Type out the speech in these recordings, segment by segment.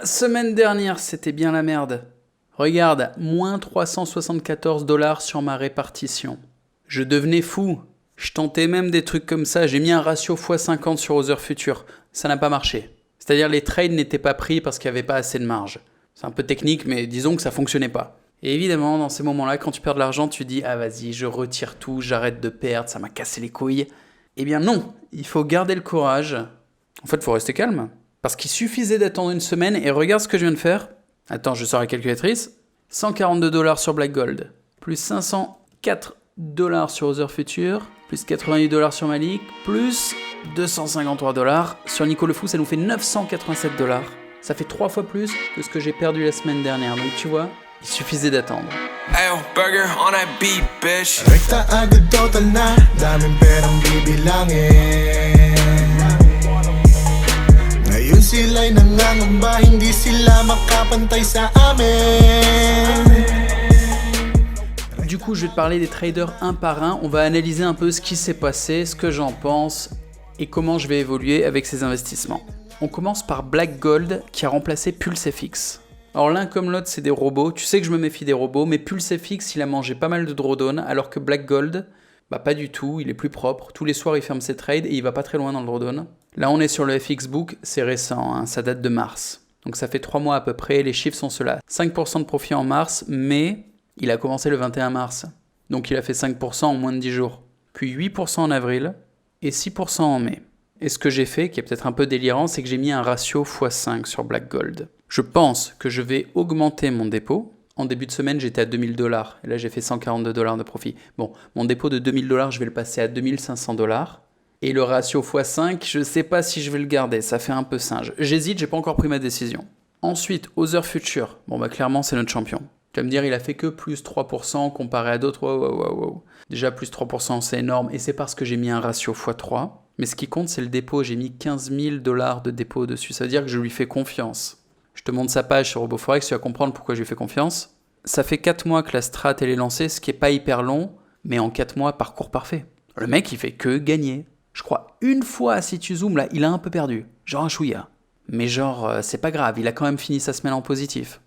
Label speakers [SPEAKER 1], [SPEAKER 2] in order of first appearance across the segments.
[SPEAKER 1] Semaine dernière, c'était bien la merde. Regarde, moins 374 $ sur ma répartition. Je devenais fou. Je tentais même des trucs comme ça. J'ai mis un ratio x50 sur Other Future. Ça n'a pas marché. C'est-à-dire les trades n'étaient pas pris parce qu'il n'y avait pas assez de marge. C'est un peu technique, mais disons que ça fonctionnait pas. Et évidemment, dans ces moments-là, quand tu perds de l'argent, tu dis « Ah vas-y, je retire tout, j'arrête de perdre, ça m'a cassé les couilles. » Eh bien non, il faut garder le courage. En fait, il faut rester calme. Parce qu'il suffisait d'attendre une semaine et regarde ce que je viens de faire. Attends, je sors la calculatrice. 142 $ sur Black Gold, plus 504 $ sur Other Future, plus 88 $ sur Malik, plus 253 $ sur Nico Le Fou, ça nous fait 987 $. Ça fait 3 fois plus que ce que j'ai perdu la semaine dernière. Donc tu vois, il suffisait d'attendre.
[SPEAKER 2] Ayo, burger on that beat, bitch.
[SPEAKER 3] Rekta agad total na, daming perang bibilangin. Ngayon sila'y nangangamba, hindi sila makapantay sa amin.
[SPEAKER 1] Du coup, je vais te parler des traders un par un. On va analyser un peu ce qui s'est passé, ce que j'en pense et comment je vais évoluer avec ces investissements. On commence par Black Gold qui a remplacé PulseFX. Alors l'un comme l'autre, c'est des robots. Tu sais que je me méfie des robots, mais PulseFX, il a mangé pas mal de drawdown, alors que Black Gold, pas du tout, il est plus propre. Tous les soirs, il ferme ses trades et il va pas très loin dans le drawdown. Là, on est sur le FX Book, c'est récent, hein, ça date de mars. Donc ça fait 3 mois à peu près, les chiffres sont ceux-là. 5% de profit en mars, mais il a commencé le 21 mars. Donc il a fait 5% en moins de 10 jours. Puis 8% en avril et 6% en mai. Et ce que j'ai fait, qui est peut-être un peu délirant, c'est que j'ai mis un ratio x5 sur Black Gold. Je pense que je vais augmenter mon dépôt. En début de semaine, j'étais à 2000 $. Et là, j'ai fait 142 $ de profit. Bon, mon dépôt de 2000 $, je vais le passer à 2500 $. Et le ratio x5, je ne sais pas si je vais le garder. Ça fait un peu singe. J'hésite, j'ai pas encore pris ma décision. Ensuite, Other Future. Clairement, c'est notre champion. Tu vas me dire, il a fait que plus 3% comparé à d'autres. Wow. Déjà, plus 3%, c'est énorme. Et c'est parce que j'ai mis un ratio x3. Mais ce qui compte, c'est le dépôt. J'ai mis 15 000 $ de dépôt dessus. Ça veut dire que je lui fais confiance. Je te montre sa page sur RoboForex, tu vas comprendre pourquoi je lui fais confiance. Ça fait 4 mois que la strat, elle est lancée, ce qui est pas hyper long, mais en 4 mois, parcours parfait. Le mec, il fait que gagner. Je crois une fois, si tu zoomes, là, il a un peu perdu. Genre un chouïa. Mais c'est pas grave, il a quand même fini sa semaine en positif.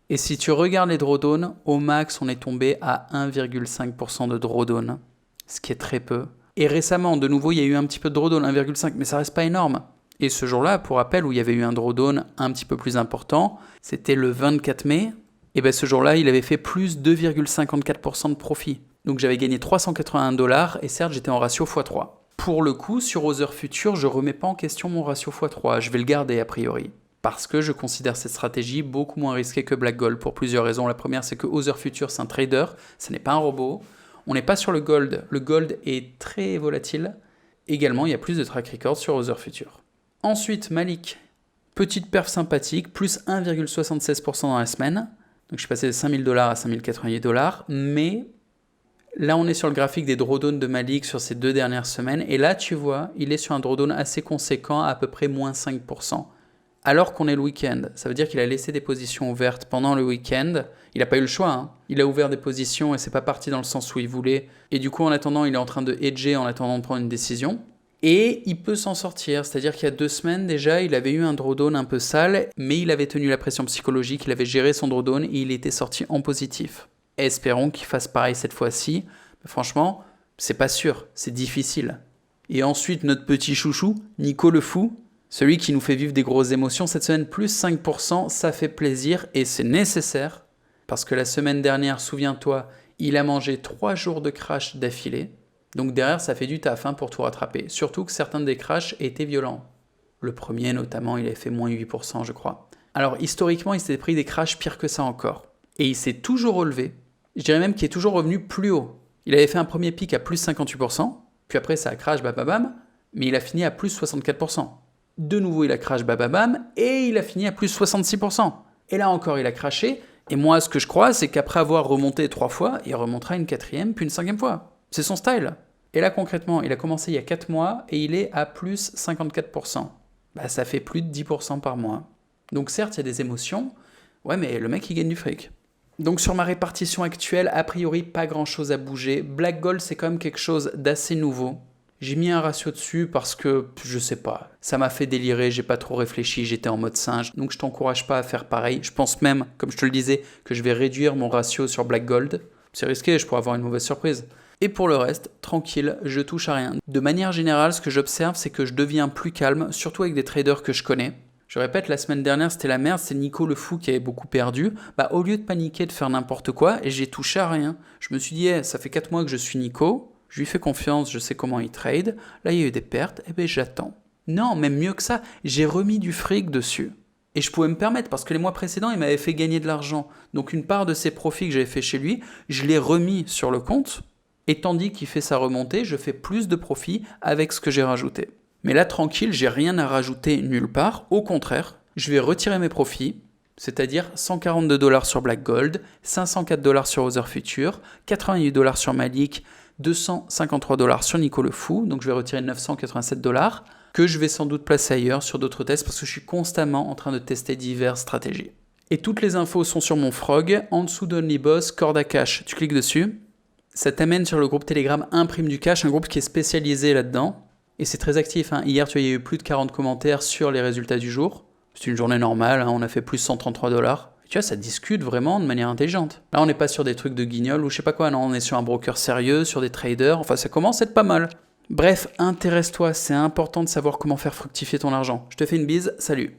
[SPEAKER 1] Et si tu regardes les drawdowns, au max, on est tombé à 1,5% de drawdown, ce qui est très peu. Et récemment, de nouveau, il y a eu un petit peu de drawdown, 1,5, mais ça reste pas énorme. Et ce jour-là, pour rappel, où il y avait eu un drawdown un petit peu plus important, c'était le 24 mai. Et ce jour-là, il avait fait plus 2,54% de profit. Donc j'avais gagné 381 $ et certes, j'étais en ratio x3. Pour le coup, sur Other Future, je remets pas en question mon ratio x3. Je vais le garder a priori. Parce que je considère cette stratégie beaucoup moins risquée que Black Gold pour plusieurs raisons. La première, c'est que Other Future, c'est un trader, ce n'est pas un robot. On n'est pas sur le gold. Le gold est très volatile. Également, il y a plus de track record sur Other Future. Ensuite, Malik, petite perf sympathique, plus 1,76% dans la semaine. Donc je suis passé de 5 000 $ à 5 088 $. Mais là, on est sur le graphique des drawdowns de Malik sur ces 2 dernières semaines. Et là, tu vois, il est sur un drawdown assez conséquent, à peu près moins 5%. Alors qu'on est le week-end. Ça veut dire qu'il a laissé des positions ouvertes pendant le week-end. Il n'a pas eu le choix, hein. Il a ouvert des positions et c'est pas parti dans le sens où il voulait. Et du coup, en attendant, il est en train de hedger en attendant de prendre une décision. Et il peut s'en sortir, c'est-à-dire qu'il y a 2 semaines déjà, il avait eu un drawdown un peu sale, mais il avait tenu la pression psychologique, il avait géré son drawdown et il était sorti en positif. Espérons qu'il fasse pareil cette fois-ci, mais franchement, c'est pas sûr, c'est difficile. Et ensuite, notre petit chouchou, Nico Le Fou, celui qui nous fait vivre des grosses émotions, cette semaine plus 5%, ça fait plaisir et c'est nécessaire, parce que la semaine dernière, souviens-toi, il a mangé 3 jours de crash d'affilée. Donc derrière, ça fait du taf pour tout rattraper. Surtout que certains des crashs étaient violents. Le premier, notamment, il avait fait moins 8%, je crois. Alors, historiquement, il s'était pris des crashs pires que ça encore. Et il s'est toujours relevé. Je dirais même qu'il est toujours revenu plus haut. Il avait fait un premier pic à plus 58%, puis après, ça a crash, bababam, mais il a fini à plus 64%. De nouveau, il a crash, bababam, et il a fini à plus 66%. Et là encore, il a crashé. Et moi, ce que je crois, c'est qu'après avoir remonté 3 fois, il remontera une 4e, puis une 5e fois. C'est son style. Et là, concrètement, il a commencé il y a 4 mois et il est à plus 54%. Ça fait plus de 10% par mois. Donc certes, il y a des émotions. Ouais, mais le mec, il gagne du fric. Donc sur ma répartition actuelle, a priori, pas grand-chose à bouger. Black Gold, c'est quand même quelque chose d'assez nouveau. J'ai mis un ratio dessus parce que, je sais pas, ça m'a fait délirer, j'ai pas trop réfléchi, j'étais en mode singe, donc je t'encourage pas à faire pareil. Je pense même, comme je te le disais, que je vais réduire mon ratio sur Black Gold. C'est risqué, je pourrais avoir une mauvaise surprise. Et pour le reste, tranquille, je touche à rien. De manière générale, ce que j'observe, c'est que je deviens plus calme, surtout avec des traders que je connais. Je répète, la semaine dernière, c'était la merde, c'est Nico le fou qui avait beaucoup perdu. Au lieu de paniquer, de faire n'importe quoi, et j'ai touché à rien. Je me suis dit, ça fait 4 mois que je suis Nico, je lui fais confiance, je sais comment il trade. Là, il y a eu des pertes, et ben j'attends. Non, même mieux que ça, j'ai remis du fric dessus. Et je pouvais me permettre, parce que les mois précédents, il m'avait fait gagner de l'argent. Donc une part de ses profits que j'avais fait chez lui, je l'ai remis sur le compte. Et tandis qu'il fait sa remontée, je fais plus de profits avec ce que j'ai rajouté. Mais là, tranquille, j'ai rien à rajouter nulle part. Au contraire, je vais retirer mes profits, c'est-à-dire $142 sur Black Gold, $504 sur Other Future, $88 sur Malik, $253 sur Nico le Fou, donc je vais retirer $987, que je vais sans doute placer ailleurs sur d'autres tests parce que je suis constamment en train de tester diverses stratégies. Et toutes les infos sont sur mon Frog, en dessous d'OnlyBoss, Corda Cash. Tu cliques dessus, ça t'amène sur le groupe Telegram Imprime du Cash, un groupe qui est spécialisé là-dedans. Et c'est très actif. Hier, il y a eu plus de 40 commentaires sur les résultats du jour. C'est une journée normale, on a fait plus $133. Et tu vois, ça discute vraiment de manière intelligente. Là, on n'est pas sur des trucs de guignol ou je sais pas quoi, non, on est sur un broker sérieux, sur des traders. Enfin, ça commence à être pas mal. Bref, intéresse-toi, c'est important de savoir comment faire fructifier ton argent. Je te fais une bise, salut.